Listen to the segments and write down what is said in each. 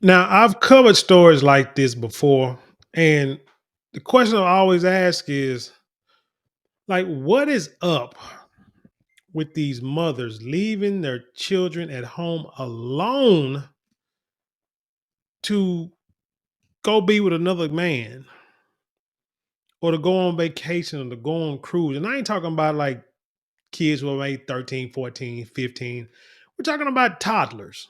Now, I've covered stories like this before, and the question I always ask is like, what is up with these mothers leaving their children at home alone to go be with another man or to go on vacation or to go on cruise? And I ain't talking about like kids who are maybe 13, 14, 15. We're talking about toddlers.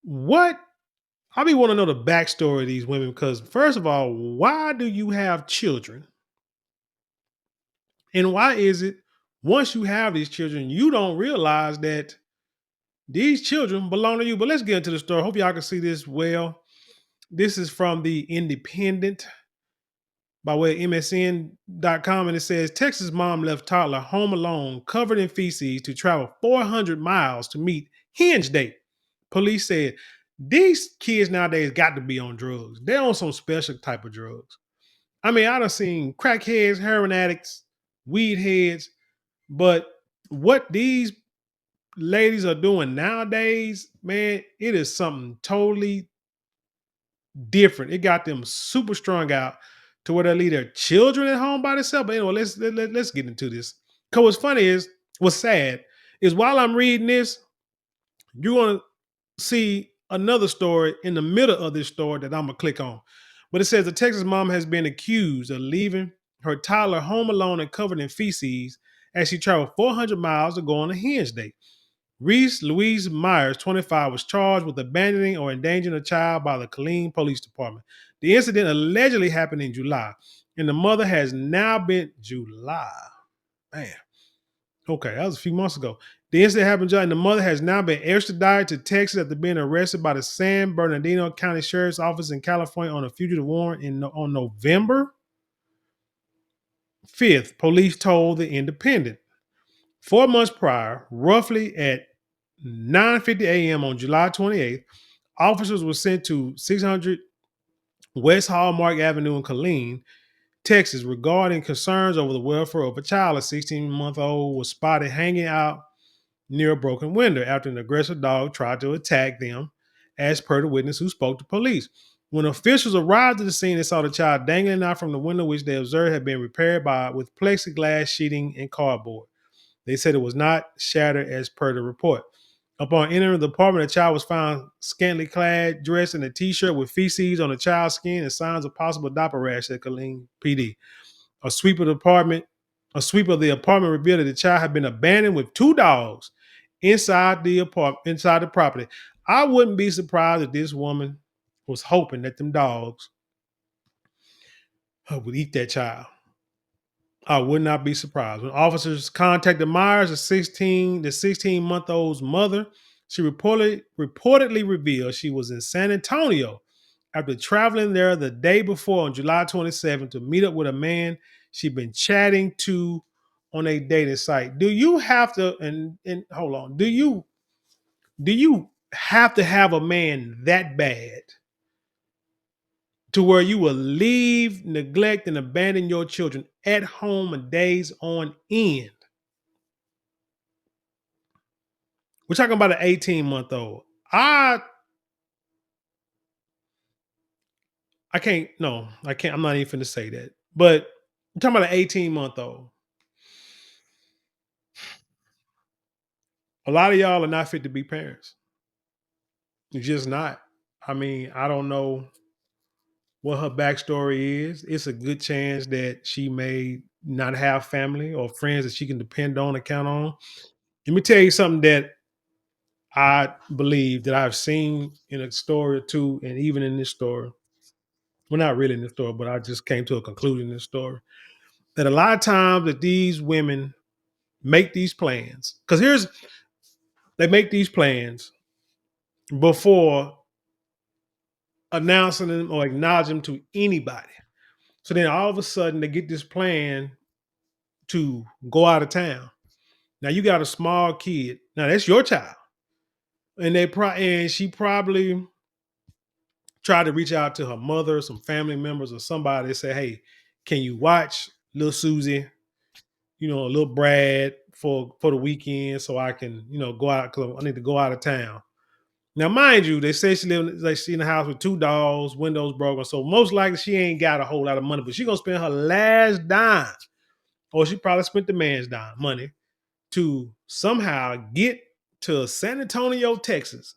What I be want to know the backstory of these women because, first of all, why do you have children? And why is it once you have these children, you don't realize that these children belong to you? But let's get into the story. Hope y'all can see this well. This is from the Independent by way of MSN.com. And it says Texas mom left toddler home alone, covered in feces, to travel 400 miles to meet hinge date. Police said these kids nowadays got to be on drugs. They're on some special type of drugs. I mean, I done seen crackheads, heroin addicts, weed heads, but what these ladies are doing nowadays, man, it is something totally different. It got them super strung out to where they leave their children at home by themselves. But anyway, let's get into this. Cause what's funny is, what's sad is while I'm reading this, you're gonna see another story in the middle of this story that I'm gonna click on. But it says the Texas mom has been accused of leaving her toddler home alone and covered in feces as she traveled 400 miles to go on a hinge date. Reese Louise Myers, 25, was charged with abandoning or endangering a child by the Killeen Police Department. The incident allegedly happened in July, and the mother has now been July. Man, okay, that was a few months ago. The incident happened, and the mother has now been extradited to Texas after being arrested by the San Bernardino County Sheriff's Office in California on a fugitive warrant on November 5th. Police told the Independent. 4 months prior, roughly at 9:50 a.m. on July 28th, officers were sent to 600 West Hallmark Avenue in Killeen, Texas, regarding concerns over the welfare of a child. A 16-month-old was spotted hanging out near a broken window after an aggressive dog tried to attack them, as per the witness who spoke to police. When officials arrived at the scene, they saw the child dangling out from the window, which they observed had been repaired with plexiglass sheeting and cardboard. They said it was not shattered as per the report. Upon entering the apartment, the child was found scantily clad, dressed in a t-shirt with feces on the child's skin and signs of possible diaper rash at Killeen PD. A sweep of the apartment, a sweep of the apartment revealed that the child had been abandoned with two dogs inside the apartment, inside the property. I wouldn't be surprised if this woman was hoping that them dogs would eat that child. I would not be surprised. When officers contacted Myers, the 16-month-old's mother, she reportedly revealed she was in San Antonio after traveling there the day before on July 27th to meet up with a man she'd been chatting to on a dating site. Do you have to and hold on? Do you have to have a man that bad to where you will leave, neglect, and abandon your children at home and days on end? We're talking about an 18-month-old. I I can't, no, I can't, I'm not even finna say that. But I'm talking about an 18-month-old. A lot of y'all are not fit to be parents. You're just not. I mean, I don't know what her backstory is. It's a good chance that she may not have family or friends that she can depend on and count on. Let me tell you something that I believe that I've seen in a story or two, and even in this story. Well, not really in this story, but I just came to a conclusion in this story. That a lot of times that these women make these plans, because they make these plans before announcing them or acknowledging them to anybody. So then all of a sudden they get this plan to go out of town. Now you got a small kid. Now that's your child, and and she probably tried to reach out to her mother, some family members, or somebody to say, "Hey, can you watch little Susie? Little Brad for the weekend, so I can go out because I need to go out of town." Now, mind you, they say she live like she in a house with 2 dogs, windows broken. So most likely she ain't got a whole lot of money, but she gonna spend her last dime, or she probably spent the man's dime money to somehow get to San Antonio, Texas.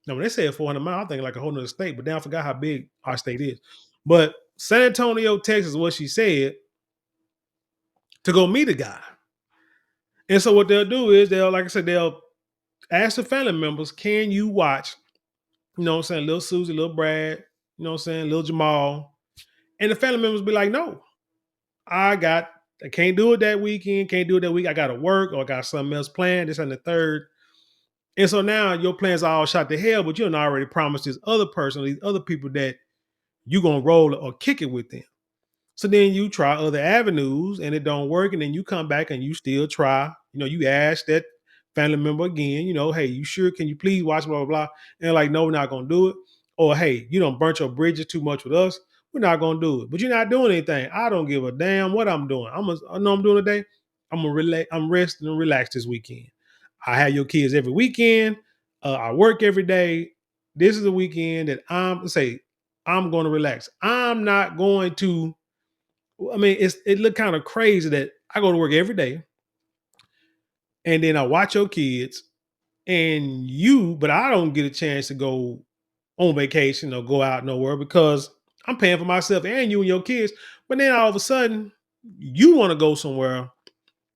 Now, when they say 400 miles, I think like a whole nother state, but then I forgot how big our state is. But San Antonio, Texas, what she said, to go meet a guy. And so what they'll do is they'll, like I said, they'll ask the family members, can you watch, you know what I'm saying, little Susie, little Brad, you know what I'm saying, little Jamal. And the family members be like, no, I can't do it that weekend, can't do it that week. I gotta work or I got something else planned, this and the third. And so now your plans are all shot to hell, but you done already promised this other person, these other people that you gonna roll or kick it with them. So then you try other avenues and it don't work. And then you come back and you still try. You know, you ask that family member again, you know, hey, you sure? Can you please watch blah, blah, blah? And they're like, no, we're not going to do it. Or, hey, you don't burnt your bridges too much with us. We're not going to do it. But you're not doing anything. I don't give a damn what I'm doing. I know I'm doing today. I'm going to relax. I'm resting and relax this weekend. I have your kids every weekend. I work every day. This is a weekend that I'm going to relax. I'm not going to I mean, it looked kind of crazy that I go to work every day and then I watch your kids but I don't get a chance to go on vacation or go out nowhere because I'm paying for myself and you and your kids. But then all of a sudden, you want to go somewhere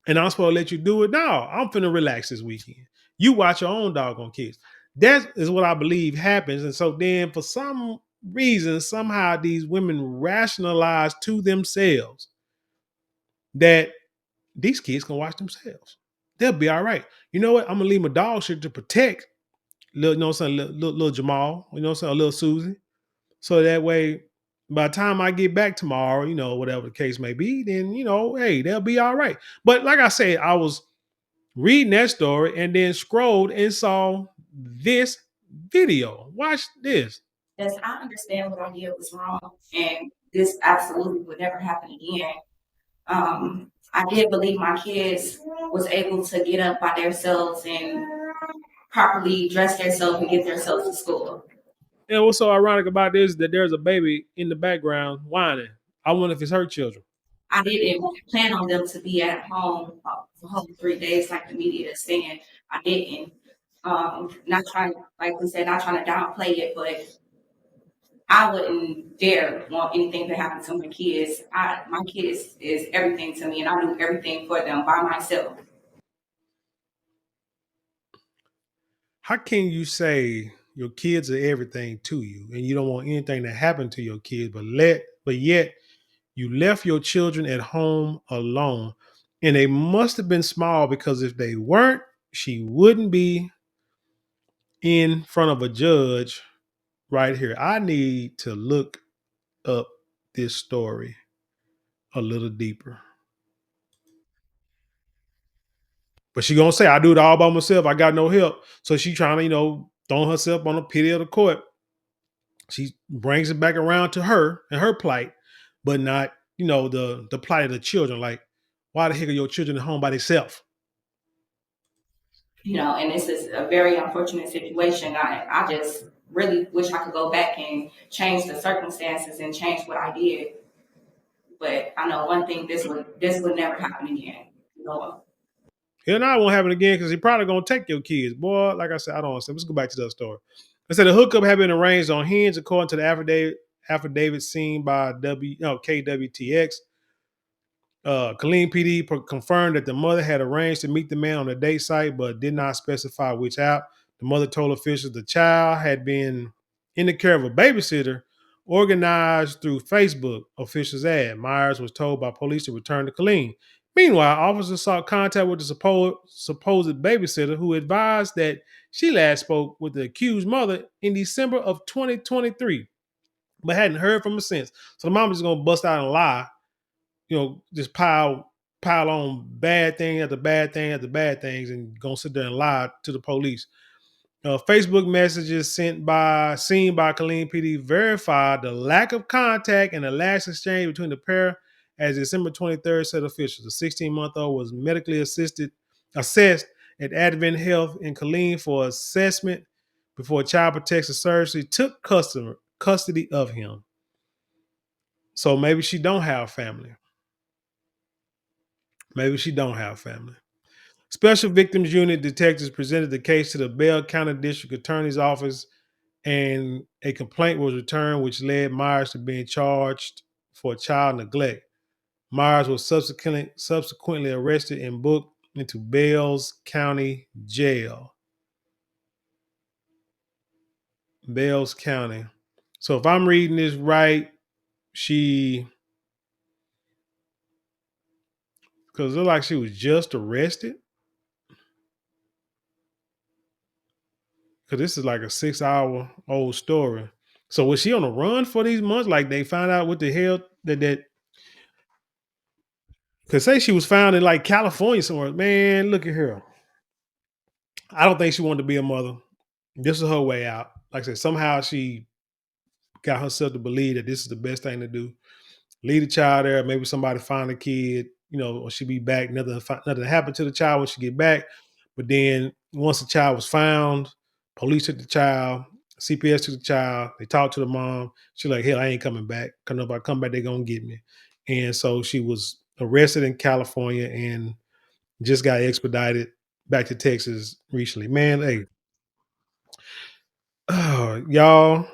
and I'm supposed to let you do it. No, I'm finna relax this weekend. You watch your own doggone kids. That is what I believe happens. And so then for some reason, somehow these women rationalize to themselves that these kids can watch themselves. They'll be all right. You know what? I'm gonna leave my dog shit to protect little, you know what I'm saying, little Jamal, you know what I'm saying, little Susie. So that way, by the time I get back tomorrow, you know, whatever the case may be, then you know, hey, they'll be all right. But like I said, I was reading that story and then scrolled and saw this video. Watch this. Yes, I understand what I did was wrong, and this absolutely would never happen again. I did believe my kids was able to get up by themselves and properly dress themselves and get themselves to school. And what's so ironic about this is that there's a baby in the background whining. I wonder if it's her children. I didn't plan on them to be at home for whole 3 days like the media is saying. I didn't. Not trying, like we said, not trying to downplay it, but I wouldn't dare want anything to happen to my kids. My kids is everything to me, and I do everything for them by myself. How can you say your kids are everything to you and you don't want anything to happen to your kids, but yet you left your children at home alone? And they must have been small because if they weren't, she wouldn't be in front of a judge right here. I need to look up this story a little deeper. But she gonna say, I do it all by myself. I got no help. So she trying to, throw herself on the pity of the court. She brings it back around to her and her plight, but not, the plight of the children. Like, why the heck are your children at home by themselves? And this is a very unfortunate situation. I just really wish I could go back and change the circumstances and change what I did. But I know one thing: this would never happen again. Hell no, it won't happen again because he probably gonna take your kids. Boy, like I said, I don't understand. Let's go back to that story. I said the hookup had been arranged on Hinge according to the affidavit seen by KWTX. Killeen PD confirmed that the mother had arranged to meet the man on a date site, but did not specify which app. The mother told officials the child had been in the care of a babysitter organized through Facebook. Officials add Myers was told by police to return to Killeen. Meanwhile, officers sought contact with the supposed babysitter who advised that she last spoke with the accused mother in December of 2023, but hadn't heard from her since. So the mom is going to bust out and lie, just pile on bad thing after bad thing after bad things and gonna sit there and lie to the police. Facebook messages seen by Killeen PD verified the lack of contact and the last exchange between the pair as December 23rd said officials. The 16-month-old was medically assessed at Advent Health in Killeen for assessment, before Child Protection Services took custody of him. So maybe she don't have family. Maybe she don't have family. Special Victims Unit detectives presented the case to the Bell County District Attorney's Office, and a complaint was returned, which led Myers to being charged for child neglect. Myers was subsequently arrested and booked into Bells County Jail. Bells County. So if I'm reading this right, she, because it looked like she was just arrested. Because this is like a 6 hour old story. So was she on the run for these months? Like they found out what the hell that could say she was found in like California somewhere. Man, look at her. I don't think she wanted to be a mother. This is her way out. Like I said, somehow she got herself to believe that this is the best thing to do. Leave the child there. Maybe somebody find a kid, or she be back. Nothing happened to the child when she get back. But then once the child was found, police took the child, CPS took the child. They talked to the mom. She's like, "Hell, I ain't coming back. Cause if I come back, they gonna get me." And so she was arrested in California and just got expedited back to Texas recently. Man, hey, y'all,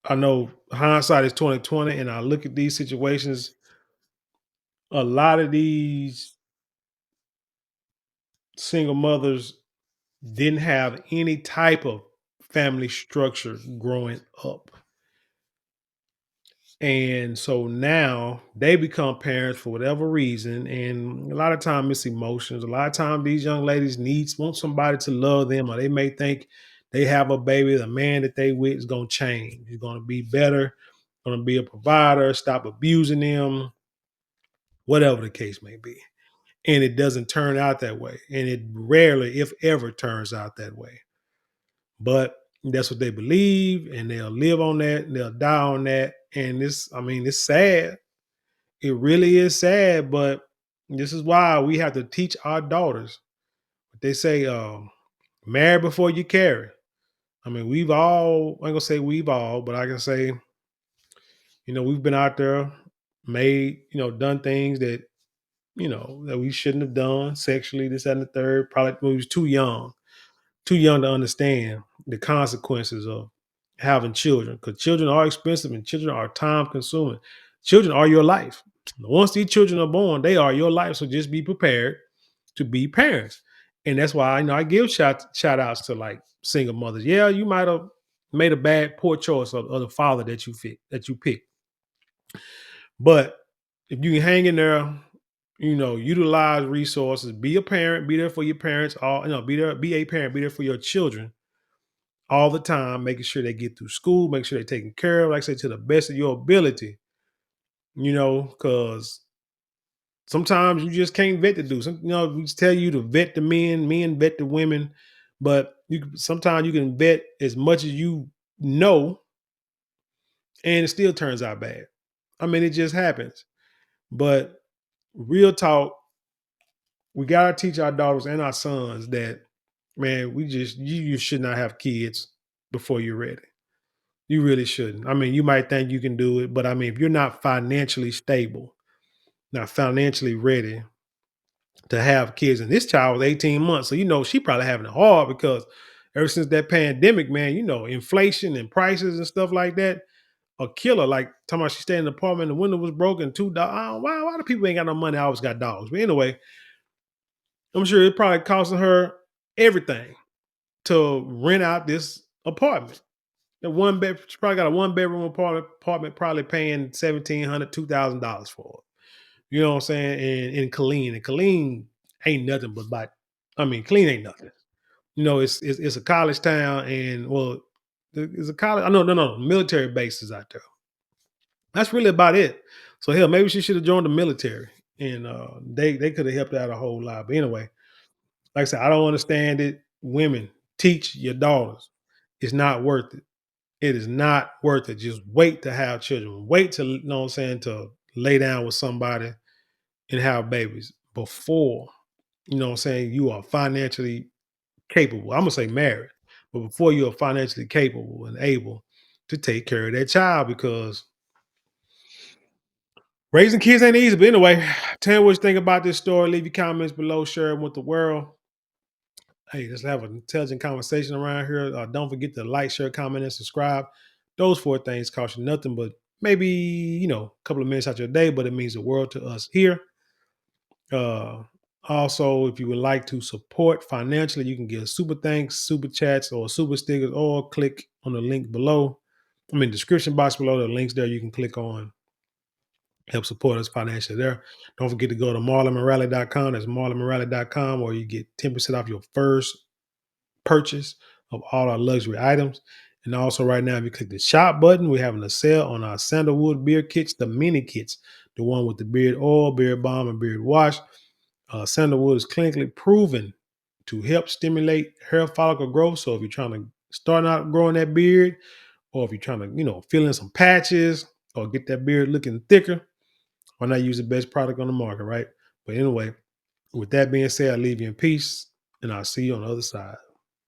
I know hindsight is 2020, and I look at these situations. A lot of these single mothers didn't have any type of family structure growing up. And so now they become parents for whatever reason. And a lot of time it's emotions. A lot of time these young ladies want somebody to love them, or they may think they have a baby, the man that they with is gonna change. He's gonna be better, gonna be a provider, stop abusing them, whatever the case may be. And it doesn't turn out that way. And it rarely, if ever, turns out that way. But that's what they believe, and they'll live on that, and they'll die on that. And it's sad. It really is sad, but this is why we have to teach our daughters. They say, marry before you carry. I mean, I'm gonna say we've all, but I can say, we've been out there, made, done things that we shouldn't have done sexually, this, that, and the third. Probably when we was too young to understand the consequences of having children, because children are expensive and children are time consuming. Children are your life. Once these children are born, they are your life. So just be prepared to be parents. And that's why I give shout outs to like single mothers. Yeah, you might have made a poor choice of the father that you picked. But if you can hang in there, utilize resources, be a parent, be there for your parents, all be a parent, be there for your children all the time, making sure they get through school, make sure they're taken care of, like I said, to the best of your ability, because sometimes you just can't vet the dude. We just tell you to vet the men vet the women, but sometimes you can vet as much as and it still turns out bad. I mean, it just happens. But real talk, we gotta teach our daughters and our sons that, man, you should not have kids before you're ready. You really shouldn't. I mean, you might think you can do it, but I mean, if you're not financially stable, not financially ready to have kids, and this child was 18 months, so she probably having it hard because ever since that pandemic, man, inflation and prices and stuff like that, a killer. Like talking about she stayed in the apartment, the window was broken, two dogs. Why do people ain't got no money? I always got dogs. But anyway, I'm sure it probably costing her everything to rent out this apartment. The one bed, she probably got a one-bedroom apartment, probably paying $1,700, $2,000 for it. You know what I'm saying? And Killeen. And Killeen ain't nothing but Killeen ain't nothing. It's a college town, and well, it's a college. I know, no, military bases out there. That's really about it. So hell, maybe she should have joined the military, and they could have helped out a whole lot. But anyway, like I said, I don't understand it. Women, teach your daughters. It's not worth it. It is not worth it. Just wait to have children. Wait to, to lay down with somebody and have babies before, you are financially capable. I'm gonna say married, but before you are financially capable and able to take care of that child, because raising kids ain't easy. But anyway, tell me what you think about this story. Leave your comments below. Share it with the world. Hey, let's have an intelligent conversation around here. Don't forget to like, share, comment, and subscribe. Those four things cost you nothing but maybe, a couple of minutes out your day, but it means the world to us here. Uh, Also, if you would like to support financially, you can give super thanks, super chats, or super stickers, or click on the link below. Description box below. The links there you can click on. Help support us financially there. Don't forget to go to marlonmorale.com. That's marlonmorale.com, or you get 10% off your first purchase of all our luxury items. And also, right now, if you click the shop button, we're having a sale on our sandalwood beard kits, the mini kits, the one with the beard oil, beard balm, and beard wash. Sandalwood is clinically proven to help stimulate hair follicle growth. So if you're trying to start out growing that beard, or if you're trying to, fill in some patches or get that beard looking thicker, why not use the best product on the market, right? But anyway, with that being said, I leave you in peace, and I'll see you on the other side.